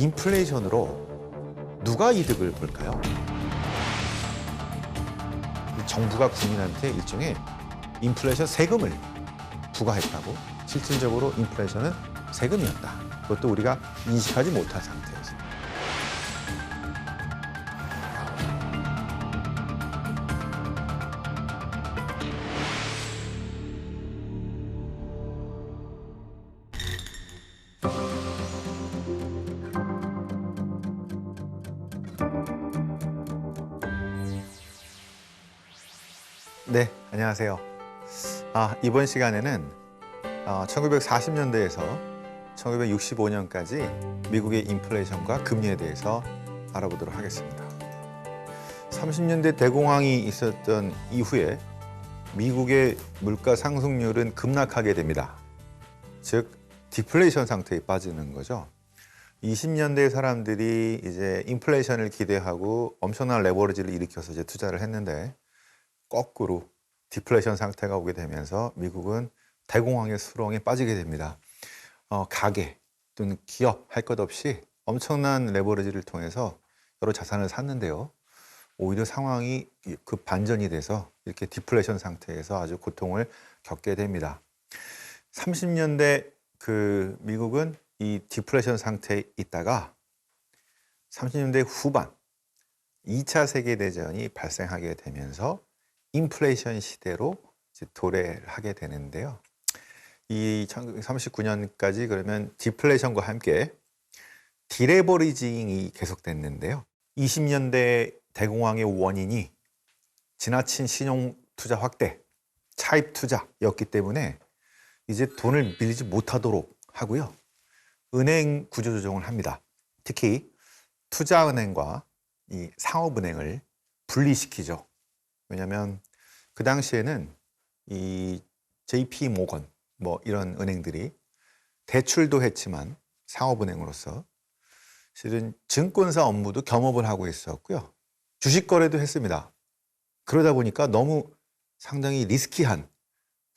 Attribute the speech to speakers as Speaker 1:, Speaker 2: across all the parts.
Speaker 1: 인플레이션으로 누가 이득을 볼까요? 정부가 국민한테 일종의 인플레이션 세금을 부과했다고. 실질적으로 인플레이션은 세금이었다. 그것도 우리가 인식하지 못한 상태에서. 네, 안녕하세요. 이번 시간에는 1940년대에서 1965년까지 미국의 인플레이션과 금리에 대해서 알아보도록 하겠습니다. 30년대 대공황이 있었던 이후에 미국의 물가 상승률은 급락하게 됩니다. 즉, 디플레이션 상태에 빠지는 거죠. 20년대 사람들이 이제 인플레이션을 기대하고 엄청난 레버리지를 일으켜서 이제 투자를 했는데 거꾸로 디플레이션 상태가 오게 되면서 미국은 대공황의 수렁에 빠지게 됩니다. 가계 또는 기업 할 것 없이 엄청난 레버리지를 통해서 여러 자산을 샀는데요. 오히려 상황이 급 반전이 돼서 이렇게 디플레이션 상태에서 아주 고통을 겪게 됩니다. 30년대 미국은 이 디플레이션 상태에 있다가 30년대 후반 2차 세계대전이 발생하게 되면서 인플레이션 시대로 이제 도래를 하게 되는데요. 이 1939년까지 그러면 디플레이션과 함께 디레버리징이 계속됐는데요. 20년대 대공황의 원인이 지나친 신용 투자 확대, 차입 투자였기 때문에 이제 돈을 빌리지 못하도록 하고요. 은행 구조 조정을 합니다. 특히 투자은행과 이 상업은행을 분리시키죠. 왜냐하면 그 당시에는 이 JP 모건 이런 은행들이 대출도 했지만 상업은행으로서 실은 증권사 업무도 겸업을 하고 있었고요. 주식 거래도 했습니다. 그러다 보니까 너무 상당히 리스키한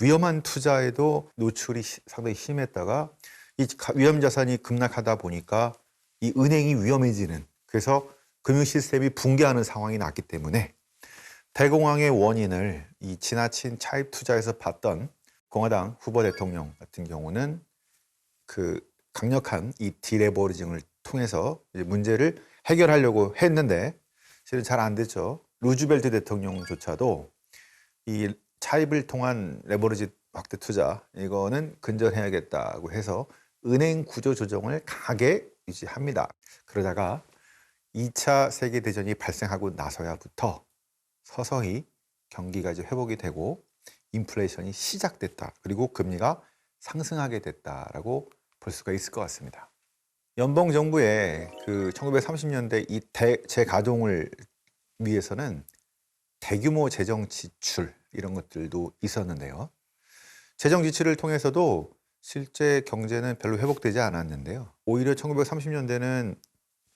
Speaker 1: 위험한 투자에도 노출이 상당히 심했다가 이 위험 자산이 급락하다 보니까 이 은행이 위험해지는, 그래서 금융 시스템이 붕괴하는 상황이 났기 때문에 대공황의 원인을 이 지나친 차입 투자에서 봤던 공화당 후보 대통령 같은 경우는 강력한 이 디레버리징을 통해서 문제를 해결하려고 했는데 실은 잘 안 됐죠. 루즈벨트 대통령조차도 이 차입을 통한 레버리지 확대 투자 이거는 근절해야겠다고 해서 은행 구조 조정을 강하게 유지합니다. 그러다가 2차 세계대전이 발생하고 나서야부터 서서히 경기가 이제 회복이 되고 인플레이션이 시작됐다. 그리고 금리가 상승하게 됐다라고 볼 수가 있을 것 같습니다. 연방 정부의 1930년대 이 재가동을 위해서는 대규모 재정 지출 이런 것들도 있었는데요. 재정 지출을 통해서도 실제 경제는 별로 회복되지 않았는데요. 오히려 1930년대는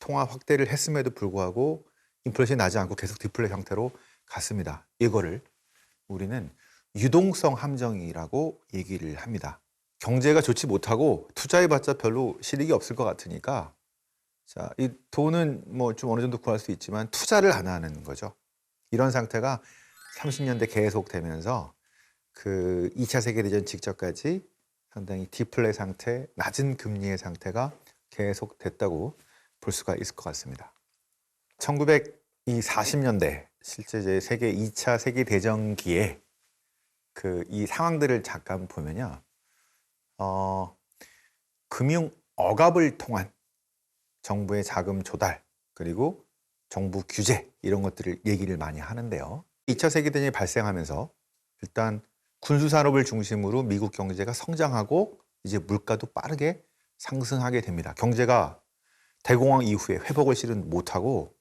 Speaker 1: 통화 확대를 했음에도 불구하고 인플레이션이 나지 않고 계속 디플레 형태로 갔습니다. 이거를 우리는 유동성 함정이라고 얘기를 합니다. 경제가 좋지 못하고 투자해봤자 별로 실익이 없을 것 같으니까 이 돈은 좀 어느 정도 구할 수 있지만 투자를 안 하는 거죠. 이런 상태가 30년대 계속되면서 2차 세계대전 직전까지 상당히 디플레 상태, 낮은 금리의 상태가 계속됐다고 볼 수가 있을 것 같습니다. 1940년대 실제 이제 세계 2차 세계대전기에 이 상황들을 잠깐 보면요. 금융 억압을 통한 정부의 자금 조달 그리고 정부 규제 이런 것들을 얘기를 많이 하는데요. 2차 세계대전이 발생하면서 일단 군수산업을 중심으로 미국 경제가 성장하고 이제 물가도 빠르게 상승하게 됩니다. 경제가 대공황 이후에 회복을 실은 못하고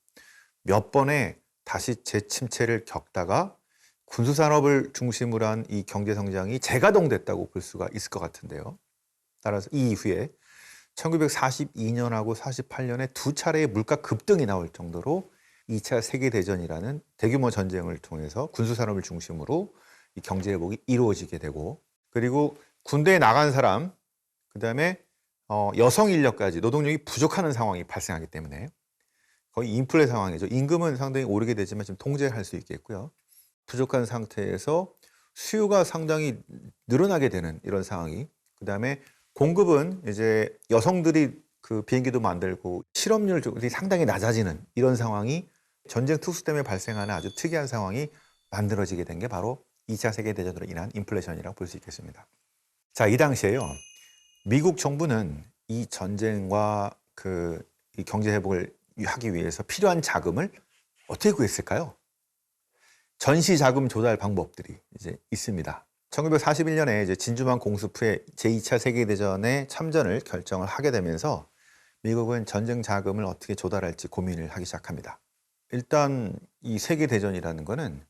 Speaker 1: 몇 번의 다시 재침체를 겪다가 군수산업을 중심으로 한 이 경제 성장이 재가동됐다고 볼 수가 있을 것 같은데요. 따라서 이 이후에 1942년하고 48년에 두 차례의 물가 급등이 나올 정도로 2차 세계대전이라는 대규모 전쟁을 통해서 군수산업을 중심으로 이 경제 회복이 이루어지게 되고, 그리고 군대에 나간 사람, 그다음에 여성 인력까지 노동력이 부족하는 상황이 발생하기 때문에 거의 인플레 상황이죠. 임금은 상당히 오르게 되지만 지금 통제할 수 있겠고요. 부족한 상태에서 수요가 상당히 늘어나게 되는 이런 상황이, 그다음에 공급은 이제 여성들이 그 비행기도 만들고 실업률이 상당히 낮아지는 이런 상황이 전쟁 특수 때문에 발생하는 아주 특이한 상황이 만들어지게 된 게 바로 2차 세계대전으로 인한 인플레이션이라고 볼 수 있겠습니다. 자, 이 당시에요. 미국 정부는 이 전쟁과 이 경제 회복을 하기 위해서 필요한 자금을 어떻게 구했을까요? 전시 자금 조달 방법들이 이제 있습니다. 1941년에 이제 진주만 공습 후에 제2차 세계대전에 참전을 결정을 하게 되면서 미국은 전쟁 자금을 어떻게 조달할지 고민을 하기 시작합니다. 일단 이 세계대전이라는 거는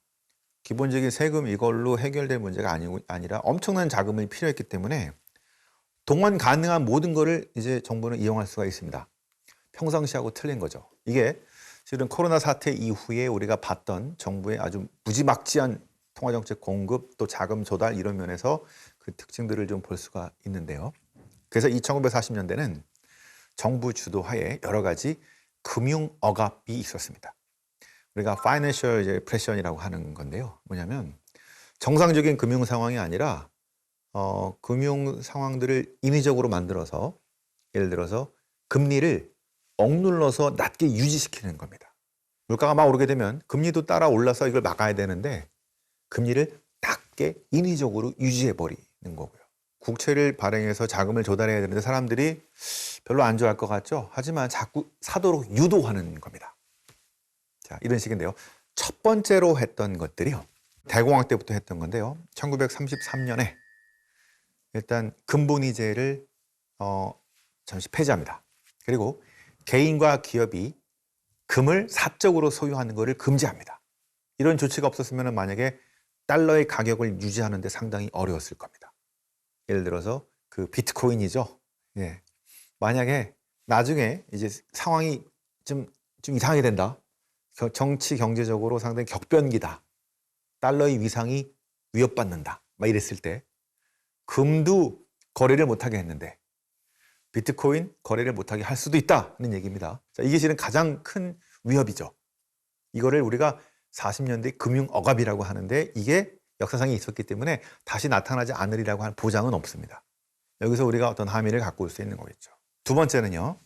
Speaker 1: 기본적인 세금 이걸로 해결될 문제가 아니라 엄청난 자금이 필요했기 때문에 동원 가능한 모든 거를 이제 정부는 이용할 수가 있습니다. 평상시하고 틀린 거죠. 이게 실은 코로나 사태 이후에 우리가 봤던 정부의 아주 무지막지한 통화정책 공급 또 자금 조달 이런 면에서 그 특징들을 좀 볼 수가 있는데요. 그래서 이 1940년대는 정부 주도하에 여러 가지 금융 억압이 있었습니다. 우리가 파이낸셜 이제 프레션이라고 하는 건데요. 뭐냐면 정상적인 금융 상황이 아니라 금융 상황들을 인위적으로 만들어서 예를 들어서 금리를 억눌러서 낮게 유지시키는 겁니다. 물가가 막 오르게 되면 금리도 따라 올라서 이걸 막아야 되는데 금리를 낮게 인위적으로 유지해버리는 거고요. 국채를 발행해서 자금을 조달해야 되는데 사람들이 별로 안 좋아할 것 같죠? 하지만 자꾸 사도록 유도하는 겁니다. 자, 이런 식인데요. 첫 번째로 했던 것들이요. 대공황 때부터 했던 건데요. 1933년에 일단 금본위제를 잠시 폐지합니다. 그리고 개인과 기업이 금을 사적으로 소유하는 것을 금지합니다. 이런 조치가 없었으면 만약에 달러의 가격을 유지하는 데 상당히 어려웠을 겁니다. 예를 들어서 그 비트코인이죠. 예. 만약에 나중에 이제 상황이 좀 이상하게 된다. 정치 경제적으로 상당히 격변기다. 달러의 위상이 위협받는다. 막 이랬을 때 금도 거래를 못하게 했는데 비트코인 거래를 못하게 할 수도 있다는 얘기입니다. 자, 이게 실은 가장 큰 위협이죠. 이거를 우리가 40년대 금융 억압이라고 하는데 이게 역사상에 있었기 때문에 다시 나타나지 않으리라고 하는 보장은 없습니다. 여기서 우리가 어떤 함의를 갖고 올 수 있는 거겠죠. 두 번째는요.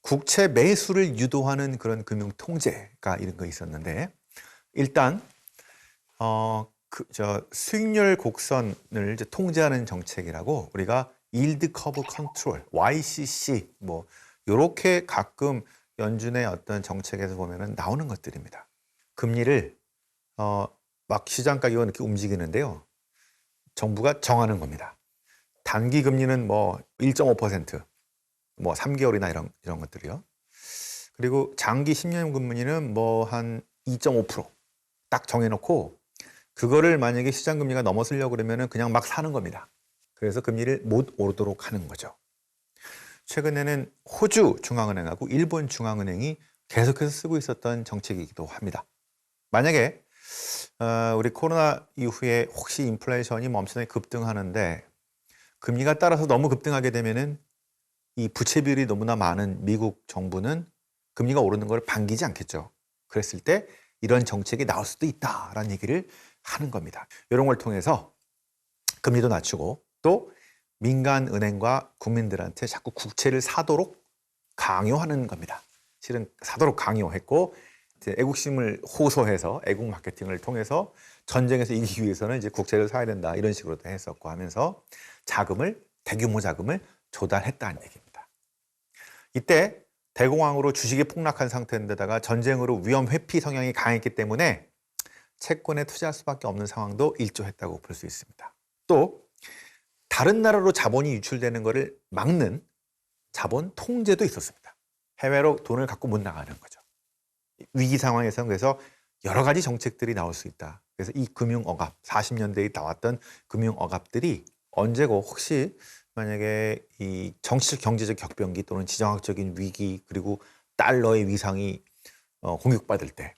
Speaker 1: 국채 매수를 유도하는 그런 금융 통제가 이런 거 있었는데 일단 수익률 곡선을 이제 통제하는 정책이라고 우리가 Yield Curve Control, YCC 뭐 요렇게 가끔 연준의 어떤 정책에서 보면은 나오는 것들입니다. 금리를 막 시장 가격은 이렇게 움직이는데요. 정부가 정하는 겁니다. 단기 금리는 뭐 1.5%, 뭐 3개월이나 이런 것들이요. 그리고 장기 10년 금리는 뭐 한 2.5%딱 정해놓고 그거를 만약에 시장 금리가 넘어서려고 그러면은 그냥 막 사는 겁니다. 그래서 금리를 못 오르도록 하는 거죠. 최근에는 호주 중앙은행하고 일본 중앙은행이 계속해서 쓰고 있었던 정책이기도 합니다. 만약에 우리 코로나 이후에 혹시 인플레이션이 엄청나게 급등하는데 금리가 따라서 너무 급등하게 되면은 이 부채 비율이 너무나 많은 미국 정부는 금리가 오르는 걸 반기지 않겠죠. 그랬을 때 이런 정책이 나올 수도 있다라는 얘기를 하는 겁니다. 이런 걸 통해서 금리도 낮추고 또 민간 은행과 국민들한테 자꾸 국채를 사도록 강요하는 겁니다. 실은 사도록 강요했고 이제 애국심을 호소해서 애국 마케팅을 통해서 전쟁에서 이기기 위해서는 이제 국채를 사야 된다 이런 식으로도 했었고 하면서 대규모 자금을 조달했다는 얘기입니다. 이때 대공황으로 주식이 폭락한 상태인데다가 전쟁으로 위험 회피 성향이 강했기 때문에 채권에 투자할 수밖에 없는 상황도 일조했다고 볼 수 있습니다. 또 다른 나라로 자본이 유출되는 것을 막는 자본 통제도 있었습니다. 해외로 돈을 갖고 못 나가는 거죠. 위기 상황에서는 그래서 여러 가지 정책들이 나올 수 있다. 그래서 이 금융 억압, 40년대에 나왔던 금융 억압들이 언제고 혹시 만약에 이 정치적 경제적 격변기 또는 지정학적인 위기 그리고 달러의 위상이 공격받을 때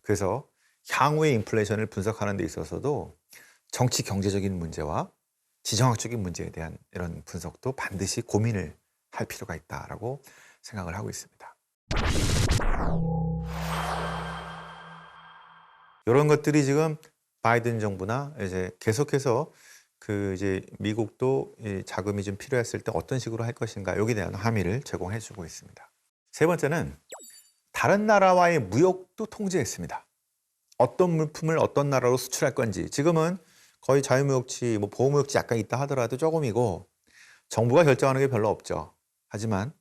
Speaker 1: 그래서 향후의 인플레이션을 분석하는 데 있어서도 정치 경제적인 문제와 지정학적인 문제에 대한 이런 분석도 반드시 고민을 할 필요가 있다라고 생각을 하고 있습니다. 이런 것들이 지금 바이든 정부나 이제 계속해서 이제 미국도 이 자금이 좀 필요했을 때 어떤 식으로 할 것인가 여기에 대한 함의를 제공해주고 있습니다. 세 번째는 다른 나라와의 무역도 통제했습니다. 어떤 물품을 어떤 나라로 수출할 건지 지금은 거의 자유무역지, 뭐 보호무역지 약간 있다 하더라도 조금이고 정부가 결정하는 게 별로 없죠. 하지만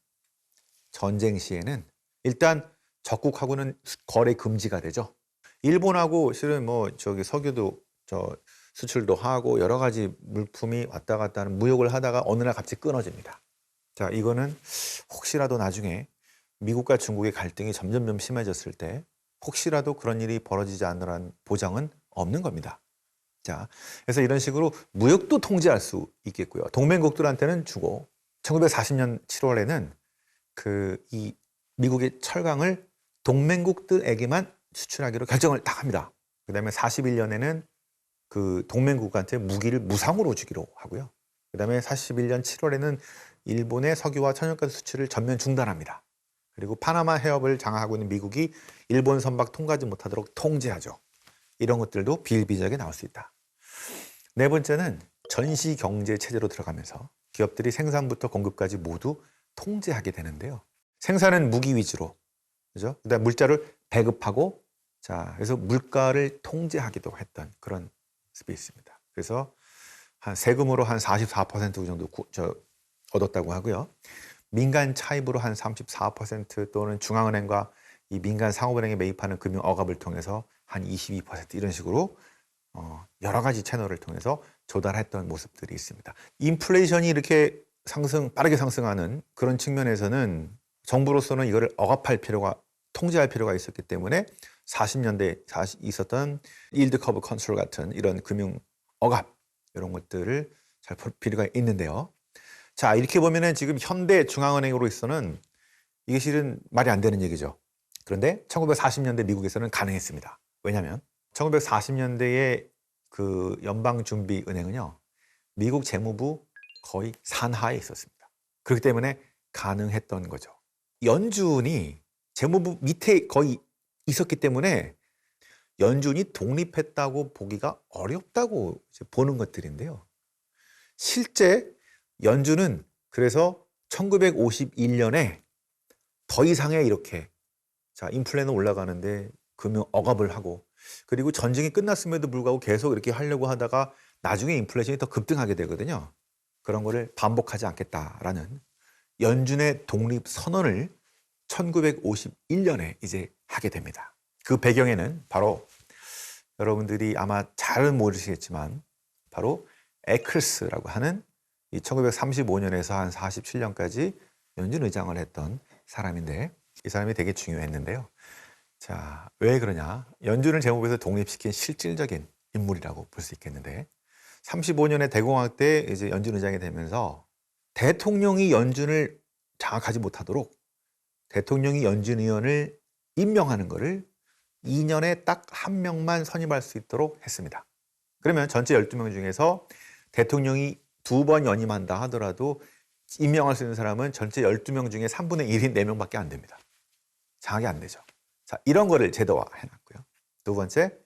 Speaker 1: 전쟁 시에는 일단 적국하고는 거래 금지가 되죠. 일본하고 실은 뭐 석유도 수출도 하고 여러 가지 물품이 왔다 갔다 하는 무역을 하다가 어느 날 갑자기 끊어집니다. 자, 이거는 혹시라도 나중에 미국과 중국의 갈등이 점점 심해졌을 때 혹시라도 그런 일이 벌어지지 않으라는 보장은 없는 겁니다. 자, 그래서 이런 식으로 무역도 통제할 수 있겠고요. 동맹국들한테는 주고 1940년 7월에는 이 미국의 철강을 동맹국들에게만 수출하기로 결정을 딱 합니다. 그다음에 41년에는 그 동맹국한테 무기를 무상으로 주기로 하고요. 그다음에 41년 7월에는 일본의 석유와 천연가스 수출을 전면 중단합니다. 그리고 파나마 해협을 장악하고 있는 미국이 일본 선박 통과하지 못하도록 통제하죠. 이런 것들도 비일비재하게 나올 수 있다. 네 번째는 전시 경제 체제로 들어가면서 기업들이 생산부터 공급까지 모두 통제하게 되는데요. 생산은 무기 위주로, 그죠? 그다음 물자를 배급하고, 자, 그래서 물가를 통제하기도 했던 그런 스페이스입니다. 그래서 한 세금으로 한 44% 정도 얻었다고 하고요. 민간 차입으로 한 34% 또는 중앙은행과 이 민간 상업은행에 매입하는 금융 억압을 통해서 한 22% 이런 식으로 여러 가지 채널을 통해서 조달했던 모습들이 있습니다. 인플레이션이 이렇게 빠르게 상승하는 그런 측면에서는 정부로서는 이거를 통제할 필요가 있었기 때문에 40년대 있었던 일드 커브 컨트롤 같은 이런 금융 억압 이런 것들을 잘 볼 필요가 있는데요. 자, 이렇게 보면은 지금 현대 중앙은행으로서는 이게 실은 말이 안 되는 얘기죠. 그런데 1940년대 미국에서는 가능했습니다. 왜냐하면 1940년대의 그 연방준비은행은요, 미국 재무부 거의 산하에 있었습니다. 그렇기 때문에 가능했던 거죠. 연준이 재무부 밑에 거의 있었기 때문에 연준이 독립했다고 보기가 어렵다고 보는 것들인데요. 실제 연준은 그래서 1951년에 더 이상의 이렇게 인플레는 올라가는데 금융 억압을 하고 그리고 전쟁이 끝났음에도 불구하고 계속 이렇게 하려고 하다가 나중에 인플레이션이 더 급등하게 되거든요. 그런 거를 반복하지 않겠다라는 연준의 독립 선언을 1951년에 이제 하게 됩니다. 그 배경에는 바로 여러분들이 아마 잘은 모르시겠지만 바로 에클스라고 하는 이 1935년에서 한 47년까지 연준 의장을 했던 사람인데 이 사람이 되게 중요했는데요. 자, 왜 그러냐? 연준을 재무부에서 독립시킨 실질적인 인물이라고 볼 수 있겠는데 35년에 대공황 때 이제 연준 의장이 되면서 대통령이 연준을 장악하지 못하도록 대통령이 연준 의원을 임명하는 것을 2년에 딱 한 명만 선임할 수 있도록 했습니다. 그러면 전체 12명 중에서 대통령이 2번 연임한다 하더라도 임명할 수 있는 사람은 전체 12명 중에 3분의 1인 4명밖에 안 됩니다. 장악이 안 되죠. 자, 이런 거를 제도화 해놨고요. 두 번째,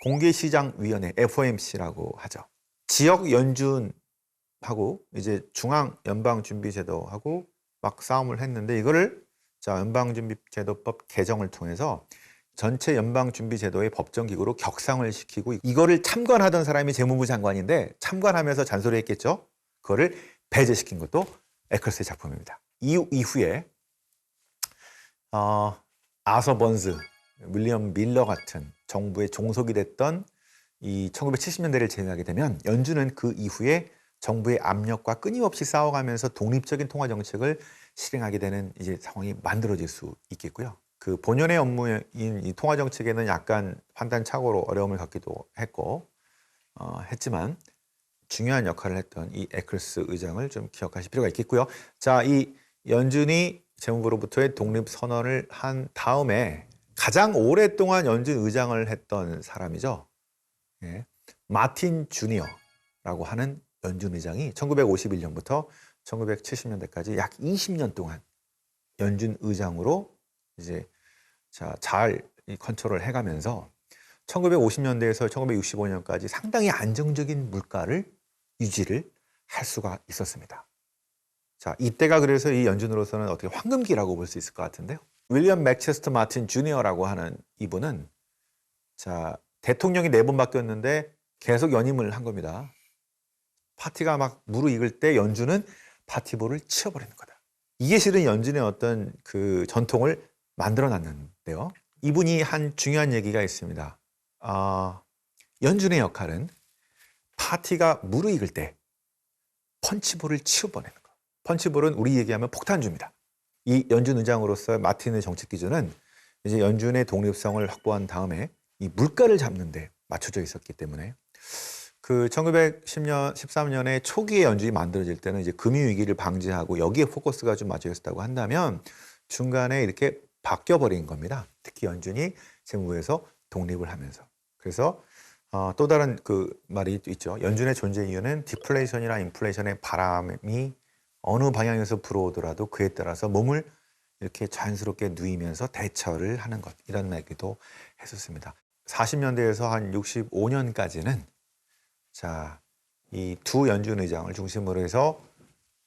Speaker 1: 공개시장위원회 FOMC라고 하죠. 지역 연준하고 이제 중앙연방준비제도하고 막 싸움을 했는데 이거를 연방준비제도법 개정을 통해서 전체 연방준비제도의 법정기구로 격상을 시키고 이거를 참관하던 사람이 재무부 장관인데 참관하면서 잔소리했겠죠. 그거를 배제시킨 것도 에클스의 작품입니다. 이후에 아서 번즈, 윌리엄 밀러 같은 정부의 종속이 됐던 이 1970년대를 제외하게 되면 연준은 그 이후에 정부의 압력과 끊임없이 싸워가면서 독립적인 통화 정책을 실행하게 되는 이제 상황이 만들어질 수 있겠고요. 그 본연의 업무인 이 통화 정책에는 약간 판단 착오로 어려움을 겪기도 했고 했지만 중요한 역할을 했던 이 에클스 의장을 좀 기억하실 필요가 있겠고요. 자, 이 연준이 재무부로부터의 독립 선언을 한 다음에 가장 오랫동안 연준 의장을 했던 사람이죠. 예, 마틴 주니어라고 하는 연준 의장이 1951년부터 1970년대까지 약 20년 동안 연준 의장으로 이제 잘 컨트롤을 해가면서 1950년대에서 1965년까지 상당히 안정적인 물가를 유지를 할 수가 있었습니다. 자, 이때가 그래서 이 연준으로서는 어떻게 황금기라고 볼 수 있을 것 같은데요. 윌리엄 맥체스터 마틴 주니어라고 하는 이분은 대통령이 4번 바뀌었는데 계속 연임을 한 겁니다. 파티가 막 무르익을 때 연준은 파티볼을 치워버리는 거다. 이게 실은 연준의 어떤 그 전통을 만들어 놨는데요. 이분이 한 중요한 얘기가 있습니다. 연준의 역할은 파티가 무르익을 때 펀치볼을 치워버리는 거. 펀치볼은 우리 얘기하면 폭탄주입니다. 이 연준 의장으로서 마틴의 정책 기준은 이제 연준의 독립성을 확보한 다음에 이 물가를 잡는 데 맞춰져 있었기 때문에 그 1910년, 13년에 초기에 연준이 만들어질 때는 이제 금융위기를 방지하고 여기에 포커스가 좀 맞춰 있었다고 한다면 중간에 이렇게 바뀌어버린 겁니다. 특히 연준이 재무부에서 독립을 하면서. 그래서 또 다른 그 말이 있죠. 연준의 존재 이유는 디플레이션이나 인플레이션의 바람이 어느 방향에서 불어오더라도 그에 따라서 몸을 이렇게 자연스럽게 누이면서 대처를 하는 것. 이런 얘기도 했었습니다. 40년대에서 한 65년까지는 이 두 연준 의장을 중심으로 해서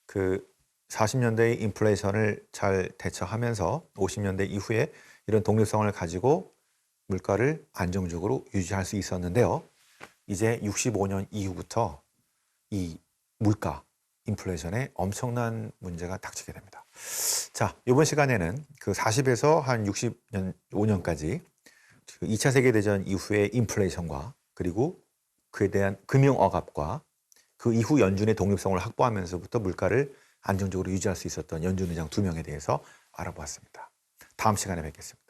Speaker 1: 그 40년대의 인플레이션을 잘 대처하면서 50년대 이후에 이런 독립성을 가지고 물가를 안정적으로 유지할 수 있었는데요. 이제 65년 이후부터 이 물가, 인플레이션에 엄청난 문제가 닥치게 됩니다. 자, 이번 시간에는 그 40에서 한 60년, 5년까지 그 2차 세계대전 이후의 인플레이션과 그리고 그에 대한 금융 억압과 그 이후 연준의 독립성을 확보하면서부터 물가를 안정적으로 유지할 수 있었던 연준 의장 2명에 대해서 알아보았습니다. 다음 시간에 뵙겠습니다.